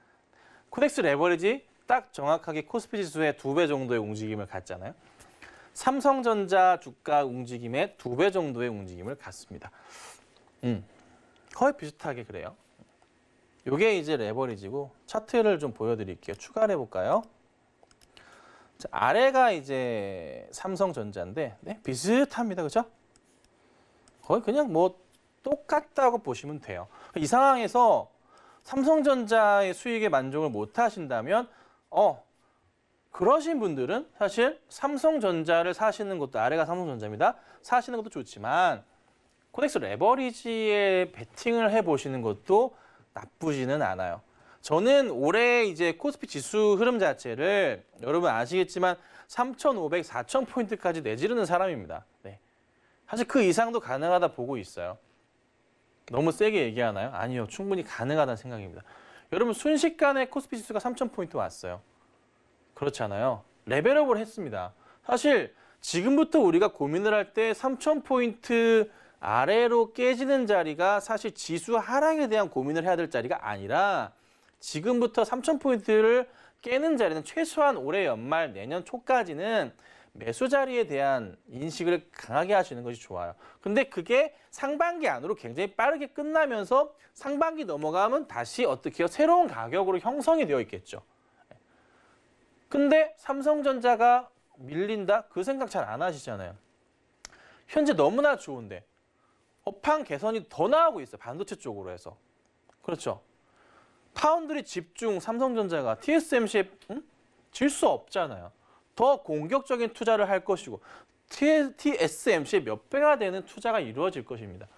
코덱스 레버리지 딱 정확하게 코스피 지수의 2배 정도의 움직임을 갖잖아요. 삼성전자 주가 움직임의 2배 정도의 움직임을 갖습니다. 거의 비슷하게 그래요. 이게 이제 레버리지고 차트를 좀 보여드릴게요. 추가를 해볼까요? 자, 아래가 이제 삼성전자인데 네, 비슷합니다. 그렇죠? 거의 그냥 뭐 똑같다고 보시면 돼요. 이 상황에서 삼성전자의 수익에 만족을 못 하신다면 그러신 분들은 사실 삼성전자를 사시는 것도 아래가 삼성전자입니다. 사시는 것도 좋지만 코덱스 레버리지에 베팅을 해보시는 것도 나쁘지는 않아요. 저는 올해 이제 코스피 지수 흐름 자체를 여러분 아시겠지만 3,500, 4,000포인트까지 내지르는 사람입니다. 네. 사실 그 이상도 가능하다 보고 있어요. 너무 세게 얘기하나요? 아니요. 충분히 가능하다는 생각입니다. 여러분 순식간에 코스피 지수가 3,000포인트 왔어요. 그렇잖아요. 레벨업을 했습니다. 사실 지금부터 우리가 고민을 할 때 3,000포인트 아래로 깨지는 자리가 사실 지수 하락에 대한 고민을 해야 될 자리가 아니라 지금부터 3,000포인트를 깨는 자리는 최소한 올해 연말 내년 초까지는 매수 자리에 대한 인식을 강하게 하시는 것이 좋아요. 근데 그게 상반기 안으로 굉장히 빠르게 끝나면서 상반기 넘어가면 다시 어떻게 해요? 새로운 가격으로 형성이 되어 있겠죠. 근데 삼성전자가 밀린다? 그 생각 잘 안 하시잖아요. 현재 너무나 좋은데 업황 개선이 더 나오고 있어요. 반도체 쪽으로 해서. 그렇죠. 파운드리 집중 삼성전자가 TSMC에 질 수 없잖아요. 더 공격적인 투자를 할 것이고 TSMC의 몇 배가 되는 투자가 이루어질 것입니다.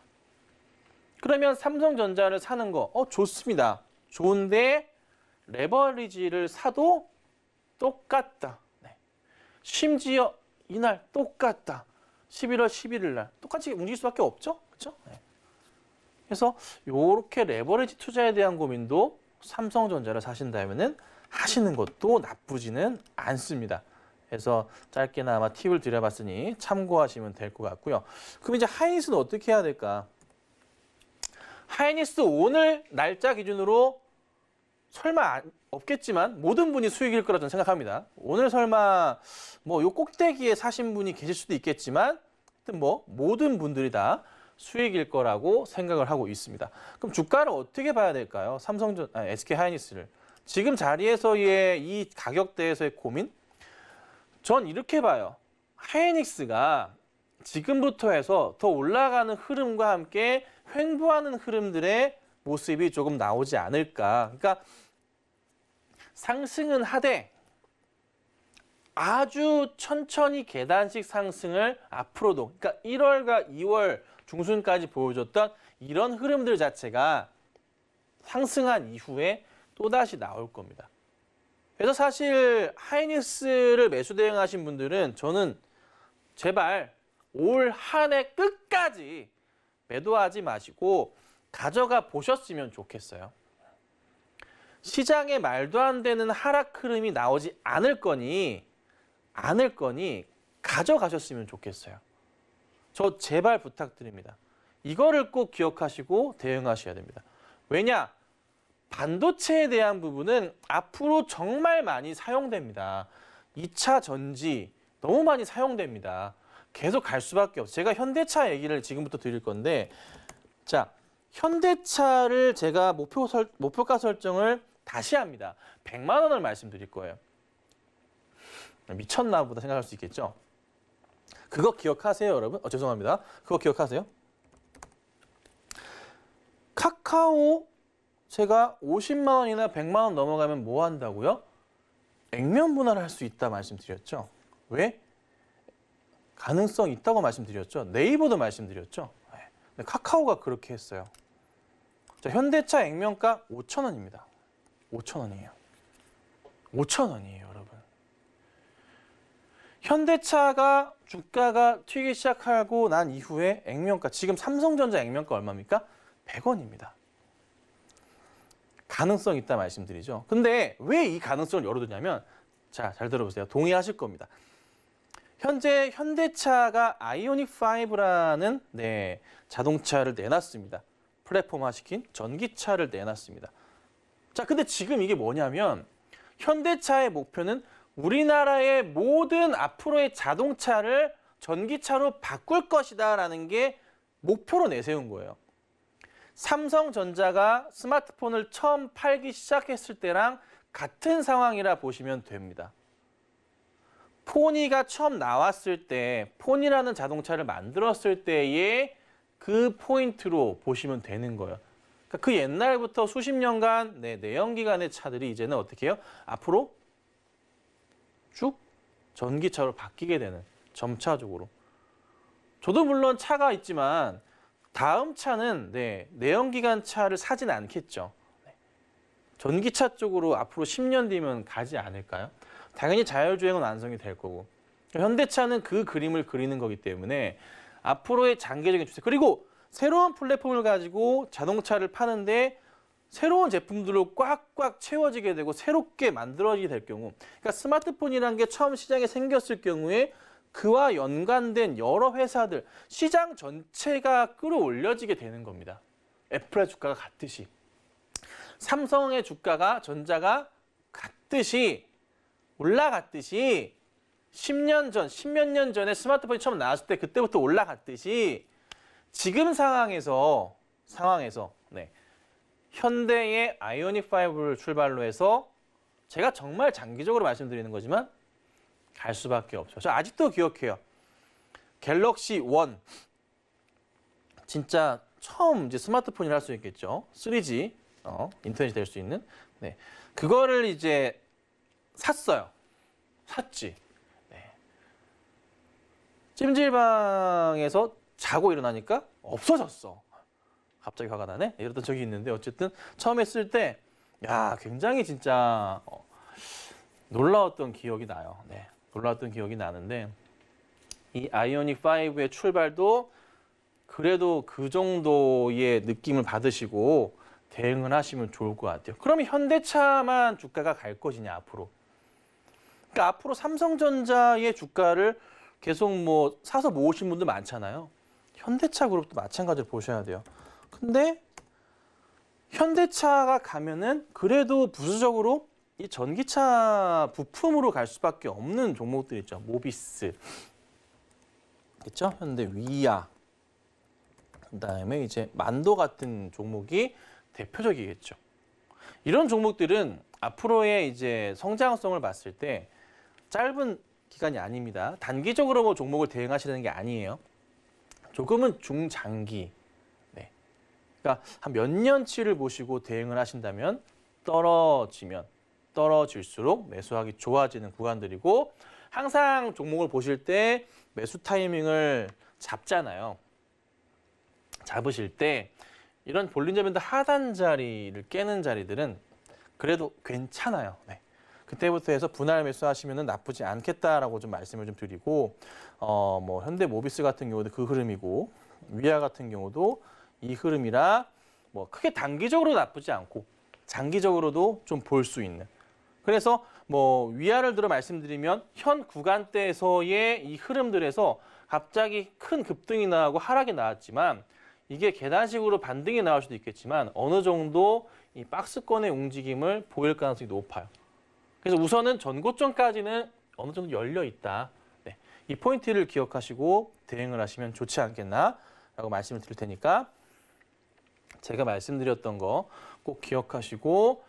그러면 삼성전자를 사는 거 좋습니다. 좋은데 레버리지를 사도 똑같다. 네. 심지어 이날 똑같다. 11월 11일 날 똑같이 움직일 수밖에 없죠. 그렇죠? 네. 그래서 이렇게 레버리지 투자에 대한 고민도 삼성전자를 사신다면은 하시는 것도 나쁘지는 않습니다. 그래서 짧게나마 팁을 드려봤으니 참고하시면 될 것 같고요. 그럼 이제 하이닉스는 어떻게 해야 될까? 하이닉스 오늘 날짜 기준으로 설마 없겠지만 모든 분이 수익일 거라 저는 생각합니다. 오늘 설마 뭐 요 꼭대기에 사신 분이 계실 수도 있겠지만 하여튼 뭐 모든 분들이 다 수익일 거라고 생각을 하고 있습니다. 그럼 주가를 어떻게 봐야 될까요? SK 하이닉스를 지금 자리에서의 이 가격대에서의 고민? 전 이렇게 봐요. 하이닉스가 지금부터 해서 더 올라가는 흐름과 함께 횡보하는 흐름들의 모습이 조금 나오지 않을까. 그러니까 상승은 하되 아주 천천히 계단식 상승을 앞으로도, 그러니까 1월과 2월 중순까지 보여줬던 이런 흐름들 자체가 상승한 이후에 또다시 나올 겁니다. 그래서 사실 하이닉스를 매수 대응하신 분들은 저는 제발 올 한 해 끝까지 매도하지 마시고 가져가 보셨으면 좋겠어요. 시장에 말도 안 되는 하락 흐름이 나오지 않을 거니 가져가셨으면 좋겠어요. 저 제발 부탁드립니다. 이거를 꼭 기억하시고 대응하셔야 됩니다. 왜냐? 반도체에 대한 부분은 앞으로 정말 많이 사용됩니다. 2차 전지 너무 많이 사용됩니다. 계속 갈 수밖에 없어요. 제가 현대차 얘기를 지금부터 드릴 건데, 자, 현대차를 제가 목표가 설정을 다시 합니다. 100만 원을 말씀드릴 거예요. 미쳤나 보다 생각할 수 있겠죠. 그거 기억하세요, 여러분? 죄송합니다. 그거 기억하세요? 카카오 제가 50만 원이나 100만 원 넘어가면 뭐 한다고요? 액면 분할을 할 수 있다 말씀드렸죠. 왜? 가능성 있다고 말씀드렸죠. 네이버도 말씀드렸죠. 근데 카카오가 그렇게 했어요. 자, 현대차 액면가 5,000원입니다. 5,000원이에요. 5,000원이에요, 여러분. 현대차가 주가가 튀기 시작하고 난 이후에 액면가, 지금 삼성전자 액면가 얼마입니까? 100원입니다. 가능성 있다 말씀드리죠. 근데 왜 이 가능성을 열어두냐면, 자, 잘 들어보세요. 동의하실 겁니다. 현재 현대차가 아이오닉 5라는 자동차를 내놨습니다. 플랫폼화시킨 전기차를 내놨습니다. 자, 근데 지금 이게 뭐냐면 현대차의 목표는 우리나라의 모든 앞으로의 자동차를 전기차로 바꿀 것이다라는 게 목표로 내세운 거예요. 삼성전자가 스마트폰을 처음 팔기 시작했을 때랑 같은 상황이라 보시면 됩니다. 포니가 처음 나왔을 때, 포니라는 자동차를 만들었을 때의 그 포인트로 보시면 되는 거예요. 그러니까 그 옛날부터 수십 년간 내연기관의 차들이 이제는 어떻게 해요? 앞으로 쭉 전기차로 바뀌게 되는, 점차적으로. 저도 물론 차가 있지만 다음 차는 내연기관 차를 사진 않겠죠. 전기차 쪽으로 앞으로 10년 뒤면 가지 않을까요? 당연히 자율주행은 완성이 될 거고. 현대차는 그 그림을 그리는 거기 때문에 앞으로의 장기적인 추세, 그리고 새로운 플랫폼을 가지고 자동차를 파는데 새로운 제품들로 꽉꽉 채워지게 되고 새롭게 만들어지게 될 경우, 그러니까 스마트폰이라는 게 처음 시장에 생겼을 경우에 그와 연관된 여러 회사들, 시장 전체가 끌어올려지게 되는 겁니다. 애플의 주가가 같듯이, 삼성의 주가가, 전자가 같듯이 올라갔듯이, 10년 전, 10몇 년 전에 스마트폰이 처음 나왔을 때 그때부터 올라갔듯이 지금 상황에서 현대의 아이오닉 5를 출발로 해서 제가 정말 장기적으로 말씀드리는 거지만 갈 수밖에 없죠. 저 아직도 기억해요. 갤럭시 1, 진짜 처음 이제 스마트폰이라 할 수 있겠죠. 3G 인터넷이 될 수 있는, 그거를 이제 샀지. 찜질방에서 자고 일어나니까 없어졌어. 갑자기 화가 나네? 이랬던 적이 있는데, 어쨌든 처음에 쓸 때 굉장히 진짜 놀라웠던 기억이 나요. 놀라웠던 기억이 나는데, 이 아이오닉 5의 출발도 그래도 그 정도의 느낌을 받으시고 대응을 하시면 좋을 것 같아요. 그러면 현대차만 주가가 갈 것이냐, 앞으로. 그러니까 앞으로 삼성전자의 주가를 계속 사서 모으신 분들 많잖아요. 현대차 그룹도 마찬가지로 보셔야 돼요. 근데 현대차가 가면은 그래도 부수적으로 이 전기차 부품으로 갈 수밖에 없는 종목들 있죠. 모비스, 그렇죠? 현대 위아, 그다음에 이제 만도 같은 종목이 대표적이겠죠. 이런 종목들은 앞으로의 이제 성장성을 봤을 때 짧은 기간이 아닙니다. 단기적으로 뭐 종목을 대응하시는 게 아니에요. 조금은 중장기. 네. 그러니까 한 몇 년치를 보시고 대응을 하신다면 떨어질수록 매수하기 좋아지는 구간들이고 항상 종목을 보실 때 매수 타이밍을 잡잖아요. 잡으실 때 이런 볼린저 밴드 하단 자리를 깨는 자리들은 그래도 괜찮아요. 네. 그때부터 해서 분할 매수하시면 나쁘지 않겠다라고 좀 말씀을 좀 드리고 뭐 현대모비스 같은 경우도 그 흐름이고 위아 같은 경우도 이 흐름이라 뭐 크게 단기적으로 나쁘지 않고 장기적으로도 좀 볼 수 있는. 그래서 뭐 위아를 들어 말씀드리면 현 구간대에서의 이 흐름들에서 갑자기 큰 급등이 나고 하락이 나왔지만 이게 계단식으로 반등이 나올 수도 있겠지만 어느 정도 이 박스권의 움직임을 보일 가능성이 높아요. 그래서 우선은 전고점까지는 어느 정도 열려 있다. 네, 이 포인트를 기억하시고 대응을 하시면 좋지 않겠나라고 말씀을 드릴 테니까 제가 말씀드렸던 거 꼭 기억하시고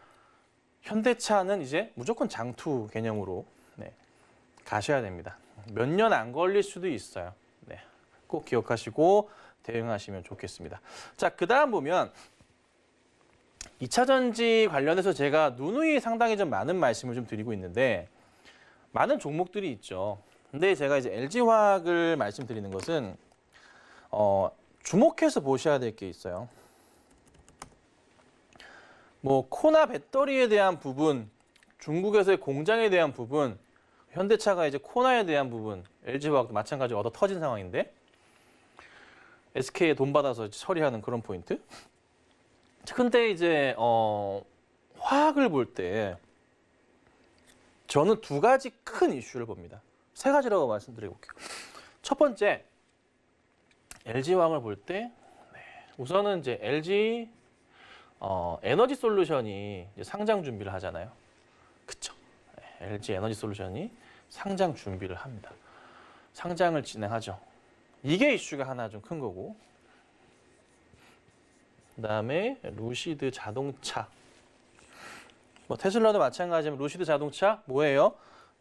현대차는 이제 무조건 장투 개념으로 네, 가셔야 됩니다. 몇 년 안 걸릴 수도 있어요. 네, 꼭 기억하시고 대응하시면 좋겠습니다. 자, 그다음 보면 2차 전지 관련해서 제가 누누이 상당히 좀 많은 말씀을 좀 드리고 있는데 많은 종목들이 있죠. 근데 제가 이제 LG화학을 말씀드리는 것은 주목해서 보셔야 될 게 있어요. 뭐 코나 배터리에 대한 부분, 중국에서의 공장에 대한 부분, 현대차가 이제 코나에 대한 부분, LG화학도 마찬가지로 얻어 터진 상황인데 SK에 돈 받아서 처리하는 그런 포인트. 근데 이제 화학을 볼 때 저는 두 가지 큰 이슈를 봅니다. 세 가지라고 말씀드려 볼게요. 첫 번째, LG화학을 볼 때 우선은 이제 LG 에너지 솔루션이 이제 상장 준비를 하잖아요. 그쵸? LG 에너지 솔루션이 상장 준비를 합니다. 상장을 진행하죠. 이게 이슈가 하나 좀 큰 거고. 그다음에 루시드 자동차. 뭐 테슬라도 마찬가지지만 루시드 자동차 뭐예요?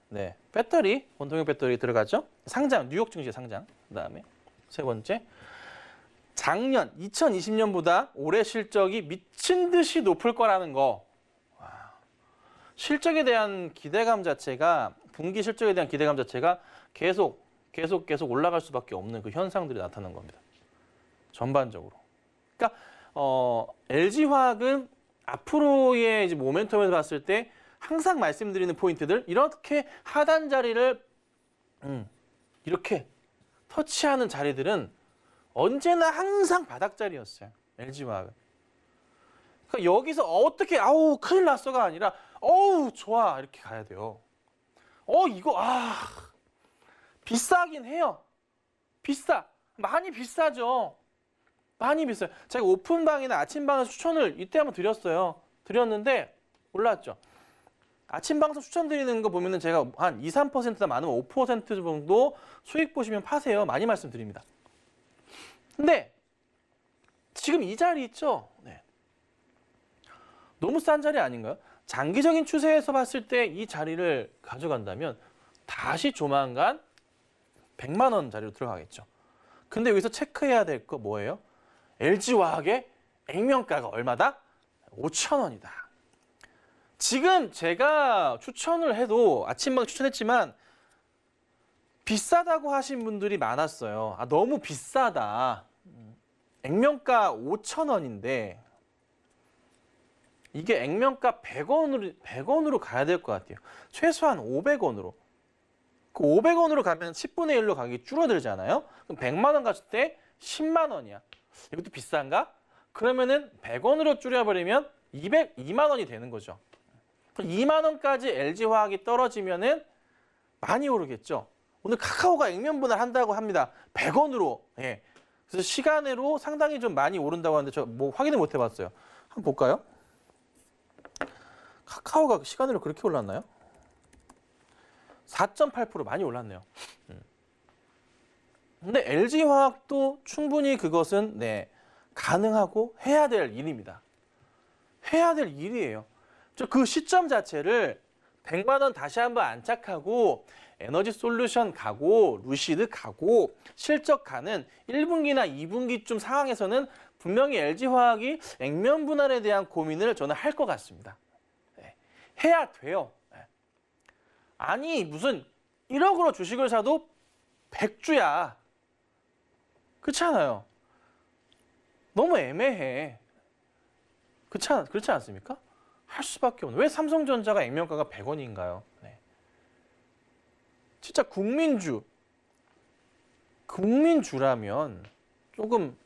네, 배터리, 원통형 배터리 들어가죠. 상장, 뉴욕 증시에 상장. 그다음에 세 번째, 작년 2020년보다 올해 실적이 미친 듯이 높을 거라는 거. 와. 실적에 대한 기대감 자체가 분기 실적에 대한 기대감 자체가 계속 올라갈 수밖에 없는 그 현상들이 나타난 겁니다. 전반적으로. 그러니까 LG화학은 앞으로의 이제 모멘텀에서 봤을 때 항상 말씀드리는 포인트들 이렇게 하단 자리를 이렇게 터치하는 자리들은 언제나 항상 바닥 자리였어요. LG화학은. 그러니까 여기서 어떻게 아우 큰일 났어가 아니라 어우 좋아 이렇게 가야 돼요. 이거 비싸긴 해요. 많이 비싸죠. 많이 비싸요. 제가 오픈방이나 아침방에서 추천을 이때 한번 드렸는데 올랐죠. 아침 방송 추천드리는 거 보면은 제가 한 2, 3%다 많으면 5% 정도 수익 보시면 파세요. 많이 말씀드립니다. 근데 지금 이 자리 있죠? 네. 너무 싼 자리 아닌가요? 장기적인 추세에서 봤을 때 이 자리를 가져간다면 다시 조만간 100만 원 자리로 들어가겠죠. 근데 여기서 체크해야 될 거 뭐예요? LG화학의 액면가가 얼마다? 5,000원이다. 지금 제가 추천을 해도 아침방 추천했지만 비싸다고 하신 분들이 많았어요. 너무 비싸다. 액면가 5,000원인데 이게 액면가 100원으로 가야 될 것 같아요. 최소한 500원으로. 그 500원으로 가면 10분의 1로 가격이 줄어들잖아요. 그럼 100만 원 갔을 때 10만 원이야. 이것도 비싼가? 그러면은 100원으로 줄여버리면 2만 원이 되는 거죠. 2만 원까지 LG화학이 떨어지면은 많이 오르겠죠. 오늘 카카오가 액면 분할한다고 합니다. 100원으로. 예. 그래서 시간으로 상당히 좀 많이 오른다고 하는데 저 뭐 확인을 못 해봤어요. 한번 볼까요? 카카오가 시간으로 그렇게 올랐나요? 4.8% 많이 올랐네요. 근데 LG화학도 충분히 그것은 가능하고 해야 될 일입니다. 해야 될 일이에요. 그 시점 자체를 100만 원 다시 한번 안착하고 에너지 솔루션 가고 루시드 가고 실적 가는 1분기나 2분기쯤 상황에서는 분명히 LG화학이 액면 분할에 대한 고민을 저는 할 것 같습니다. 네. 해야 돼요. 네. 아니 무슨 1억으로 주식을 사도 100주야. 그렇지 않아요? 너무 애매해. 그렇지 않습니까? 할 수밖에 없는. 왜 삼성전자가 액면가가 100원인가요? 네. 진짜 국민주라면 조금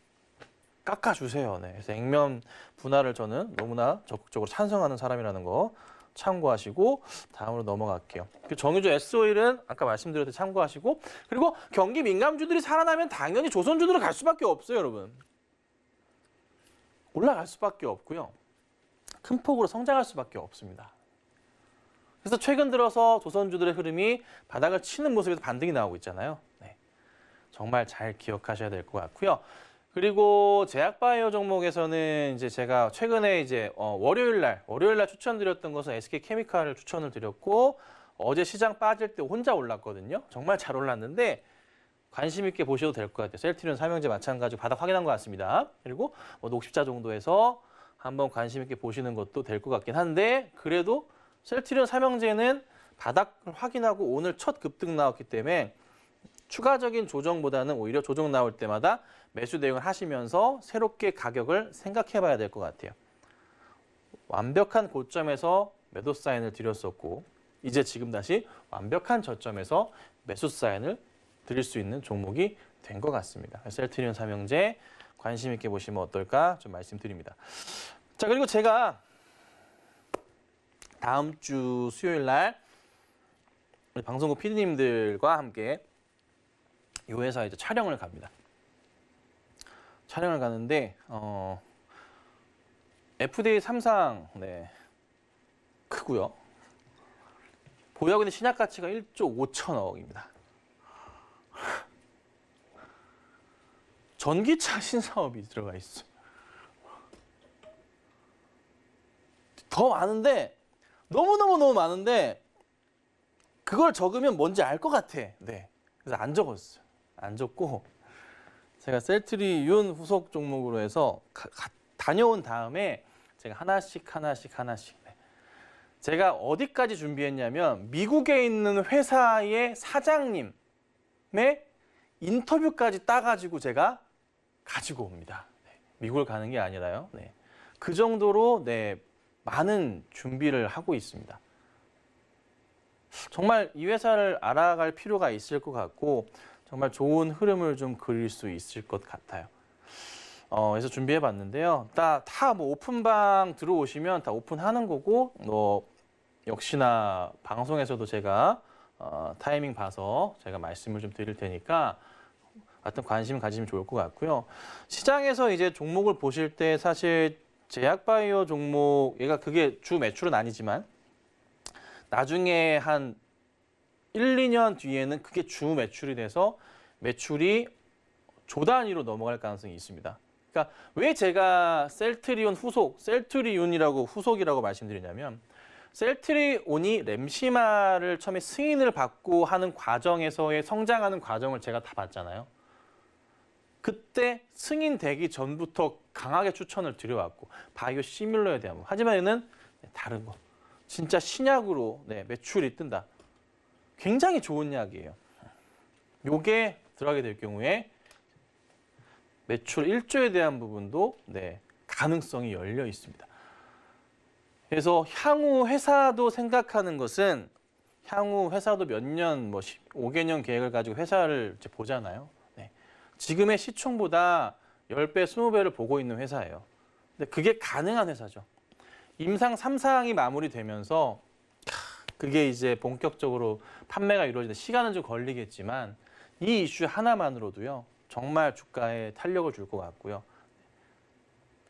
깎아주세요. 네. 그래서 액면 분할을 저는 너무나 적극적으로 찬성하는 사람이라는 거 참고하시고 다음으로 넘어갈게요. 정유주 S-오일은 아까 말씀드렸듯이 참고하시고 그리고 경기 민감주들이 살아나면 당연히 조선주들은 갈 수밖에 없어요, 여러분. 올라갈 수밖에 없고요. 큰 폭으로 성장할 수밖에 없습니다. 그래서 최근 들어서 조선주들의 흐름이 바닥을 치는 모습에서 반등이 나오고 있잖아요. 네. 정말 잘 기억하셔야 될 것 같고요. 그리고 제약바이오 종목에서는 이제 제가 최근에 이제 월요일 날 추천드렸던 것은 SK케미칼을 추천을 드렸고 어제 시장 빠질 때 혼자 올랐거든요. 정말 잘 올랐는데 관심 있게 보셔도 될 것 같아요. 셀트리온 삼형제 마찬가지로 바닥 확인한 것 같습니다. 그리고 녹십자 정도에서 한번 관심 있게 보시는 것도 될 것 같긴 한데 그래도 셀트리온 삼형제는 바닥을 확인하고 오늘 첫 급등 나왔기 때문에 추가적인 조정보다는 오히려 조정 나올 때마다 매수 대응을 하시면서 새롭게 가격을 생각해 봐야 될 것 같아요. 완벽한 고점에서 매도 사인을 드렸었고 이제 지금 다시 완벽한 저점에서 매수 사인을 드릴 수 있는 종목이 된 것 같습니다. 셀트리온 삼형제 관심 있게 보시면 어떨까 좀 말씀드립니다. 자, 그리고 제가 다음 주 수요일 날 우리 방송국 PD님들과 함께 이 회사에 이제 촬영을 갑니다. 촬영을 가는데 FDA 3상 네, 크고요. 보유하고 있는 신약 가치가 1조 5천억입니다. 전기차 신사업이 들어가 있어. 더 많은데 너무 많은데 그걸 적으면 뭔지 알 것 같아. 네. 그래서 안 적었어요. 안 적고 제가 셀트리온 후속 종목으로 해서 다녀온 다음에 제가 하나씩. 네. 제가 어디까지 준비했냐면 미국에 있는 회사의 사장님의 인터뷰까지 따가지고 제가 가지고 옵니다. 네. 미국을 가는 게 아니라요. 네. 그 정도로 네, 많은 준비를 하고 있습니다. 정말 이 회사를 알아갈 필요가 있을 것 같고 정말 좋은 흐름을 좀 그릴 수 있을 것 같아요. 그래서 준비해 봤는데요. 다 뭐 오픈방 들어오시면 다 오픈하는 거고 역시나 방송에서도 제가 타이밍 봐서 제가 말씀을 좀 드릴 테니까 하여튼 관심 가지시면 좋을 것 같고요. 시장에서 이제 종목을 보실 때 사실 제약바이오 종목 얘가 그게 주 매출은 아니지만 나중에 한 1, 2년 뒤에는 그게 주 매출이 돼서 매출이 조 단위로 넘어갈 가능성이 있습니다. 그러니까 왜 제가 셀트리온이라고 후속이라고 말씀드리냐면 셀트리온이 램시마를 처음에 승인을 받고 하는 과정에서의 성장하는 과정을 제가 다 봤잖아요. 그때 승인되기 전부터 강하게 추천을 드려왔고 바이오 시뮬러에 대한 거. 하지만 얘는 다른 거. 진짜 신약으로 네, 매출이 뜬다. 굉장히 좋은 약이에요. 요게 들어가게 될 경우에 매출 1조에 대한 부분도 네, 가능성이 열려 있습니다. 그래서 향후 회사도 생각하는 것은 향후 회사도 몇 년, 5개년 계획을 가지고 회사를 이제 보잖아요. 네. 지금의 시총보다 10배, 20배를 보고 있는 회사예요. 근데 그게 가능한 회사죠. 임상 3상이 마무리되면서 그게 이제 본격적으로 판매가 이루어지는 시간은 좀 걸리겠지만 이 이슈 하나만으로도요. 정말 주가에 탄력을 줄 것 같고요.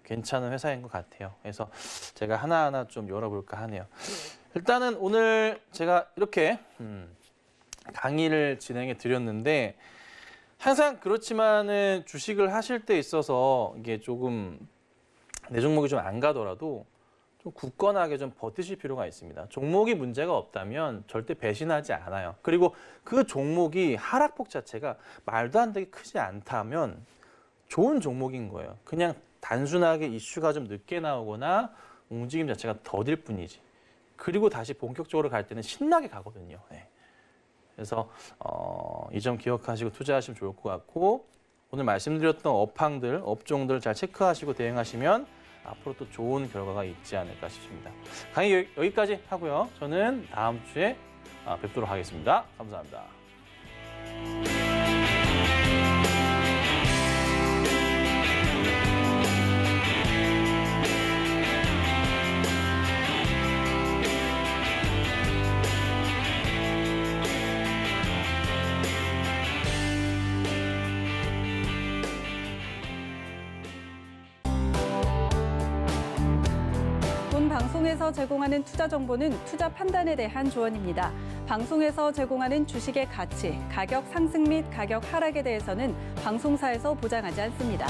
괜찮은 회사인 것 같아요. 그래서 제가 하나하나 좀 열어볼까 하네요. 일단은 오늘 제가 이렇게 강의를 진행해 드렸는데 항상 그렇지만은 주식을 하실 때 있어서 이게 조금 내 종목이 좀 안 가더라도 좀 굳건하게 좀 버티실 필요가 있습니다. 종목이 문제가 없다면 절대 배신하지 않아요. 그리고 그 종목이 하락폭 자체가 말도 안 되게 크지 않다면 좋은 종목인 거예요. 그냥 단순하게 이슈가 좀 늦게 나오거나 움직임 자체가 더딜 뿐이지. 그리고 다시 본격적으로 갈 때는 신나게 가거든요. 네. 그래서 이 점 기억하시고 투자하시면 좋을 것 같고 오늘 말씀드렸던 업황들, 업종들 잘 체크하시고 대응하시면 앞으로 또 좋은 결과가 있지 않을까 싶습니다. 강의 여기까지 하고요. 저는 다음 주에 뵙도록 하겠습니다. 감사합니다.
본 방송에서 제공하는 투자 정보는 투자 판단에 대한 조언입니다. 방송에서 제공하는 주식의 가치, 가격 상승 및 가격 하락에 대해서는 방송사에서 보장하지 않습니다.